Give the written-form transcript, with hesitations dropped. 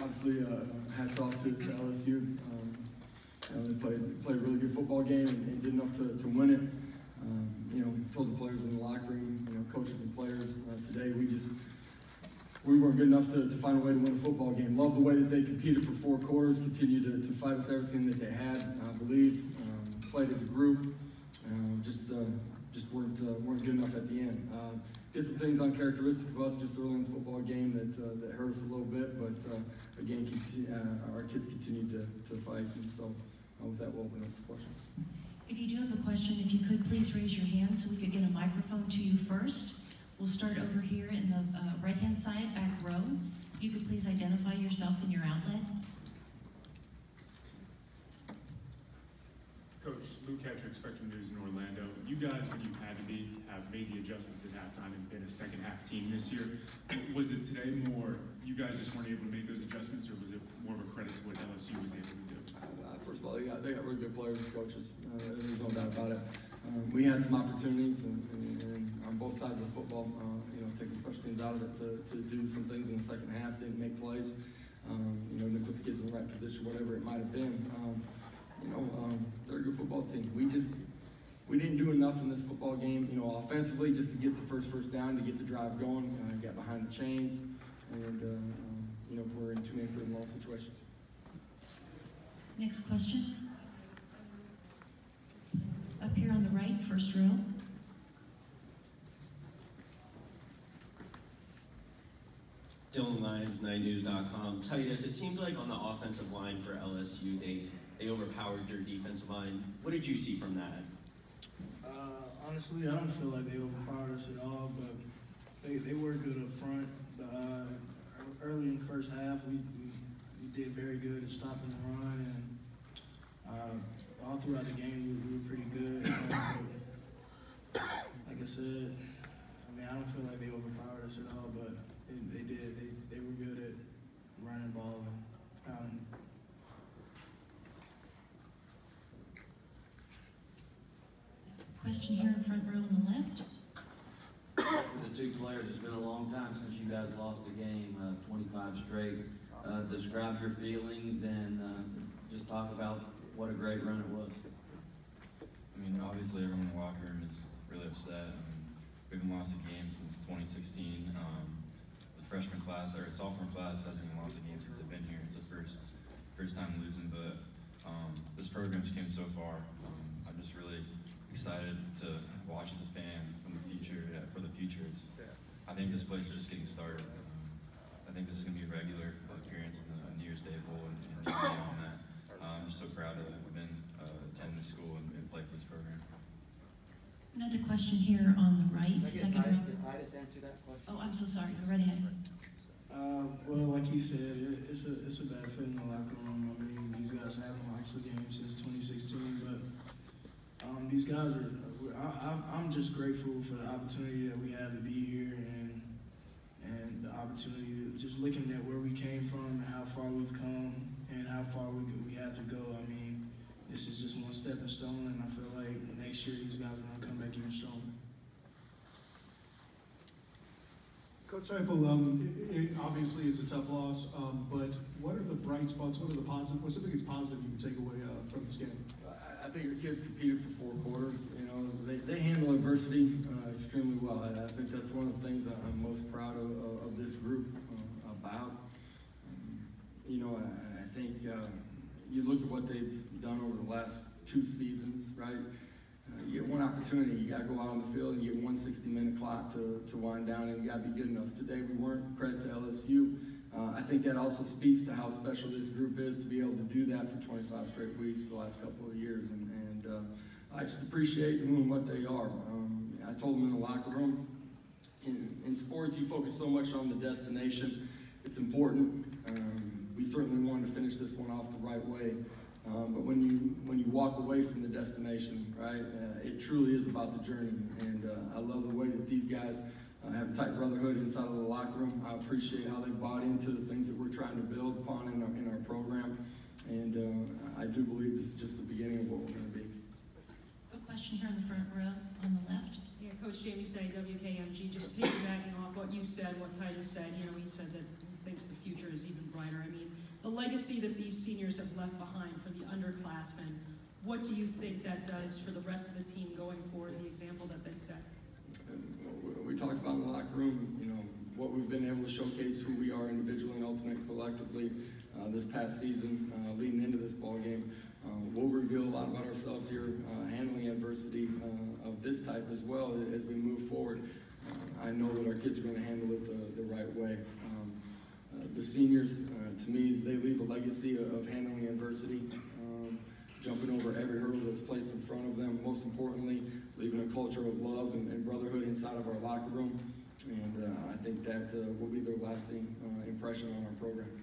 Obviously, hats off to LSU. They played a really good football game and did enough to win it. Told the players in the locker room, coaches and players today, we weren't good enough to find a way to win a football game. Love the way that they competed for 4 quarters, continued to fight with everything that they had, I believe. Played as a group, just weren't good enough at the end. Did some things uncharacteristic of us just early in the football game that hurt us a little bit, but again, our kids continued to fight, and so with that, we'll open up for questions. If you do have a question, if you could please raise your hand so we could get a microphone to you first. We'll start over here in the right-hand side, back row. If you could please identify yourself and your outlet. Coach, Luke Hetrick, Spectrum News in Orlando. You guys, when you had to be, have made the adjustments at halftime and been a second-half team this year. Was it today more you guys just weren't able to make those adjustments, or was it more of a credit to what LSU was able to do? First of all, they got really good players and coaches. There's no doubt about it. We had some opportunities and on both sides of the football, taking special teams out of it to do some things in the second half, didn't make plays, didn't put the kids in the right position, whatever it might have been. They're a good football team. We didn't do enough in this football game, offensively, just to get the first down, to get the drive going, get behind the chains, and we're in too many third and long situations. Next question. Up here on the right, first row. Dylan Lyons, nightnews.com. Titus, it seemed like on the offensive line for LSU, they overpowered your defensive line. What did you see from that? Honestly, I don't feel like they overpowered us at all, but they were good up front. Early in the first half, we did very good at stopping the run, and all throughout the game, we were pretty good. Like I said, I don't feel like they overpowered us at all, but they did. They were good at running the ball and pounding. Question here in front row on the left. For the 2 players, it's been a long time since you guys lost a game, 25 straight. Describe your feelings and just talk about what a great run it was. Obviously everyone in the locker room is really upset. We haven't lost a game since 2016. The freshman class, or sophomore class, hasn't even lost a game since they've been here. It's the first time losing, but this program's came so far. I'm just really excited to watch as a fan from the future. For the future, I think this place is just getting started. I think this is going to be a regular appearance in the New Year's Day Bowl and beyond that. I'm just so proud to have been attending this school and play for this program. Another question here on the right, second row. Did Titus answer that question? Oh, I'm so sorry. Go right ahead. Well, like you said, it's a bad fit in the locker room. These guys haven't watched the game since 2016, but these guys are. I'm just grateful for the opportunity that we have to be here and the opportunity to just looking at where we came from and how far we've come and how far we have to go. This is just one stepping stone, and I feel like next year these guys are going to come back even stronger. Coach Heupel, obviously it's a tough loss, but what are the bright spots? What are the positive? What's the biggest positive you can take away from this game? I think our kids competed for 4 quarters. They handle adversity extremely well. I think that's one of the things I'm most proud of this group about. I think you look at what they've done over the last 2 seasons, right? You get one opportunity, you got to go out on the field and you get one 60-minute clock to wind down, and you got to be good enough. Today we weren't. Credit to LSU. I think that also speaks to how special this group is to be able to do that for 25 straight weeks the last couple of years, and I just appreciate who and what they are. I told them in the locker room, in sports you focus so much on the destination. It's important. We certainly wanted to finish this one off the right way. But when you walk away from the destination, right, it truly is about the journey. And I love the way that these guys have a tight brotherhood inside of the locker room. I appreciate how they bought into the things that we're trying to build upon in our program. And I do believe this is just the beginning of what we're going to be. A question here in the front row on the left. Yeah, Coach Jamie Say, WKMG, just piggybacking off what you said, what Titus said. He said that he thinks the future is even brighter. legacy that these seniors have left behind for the underclassmen, what do you think that does for the rest of the team going forward, the example that they set? We talked about in the locker room, you know, what we've been able to showcase, who we are individually and ultimately collectively this past season, leading into this ball game. We'll reveal a lot about ourselves here, handling adversity of this type as well as we move forward. I know that our kids are going to handle it the right way. The seniors, to me, they leave a legacy of handling adversity, jumping over every hurdle that's placed in front of them. Most importantly, leaving a culture of love and brotherhood inside of our locker room. And I think that will be their lasting impression on our program.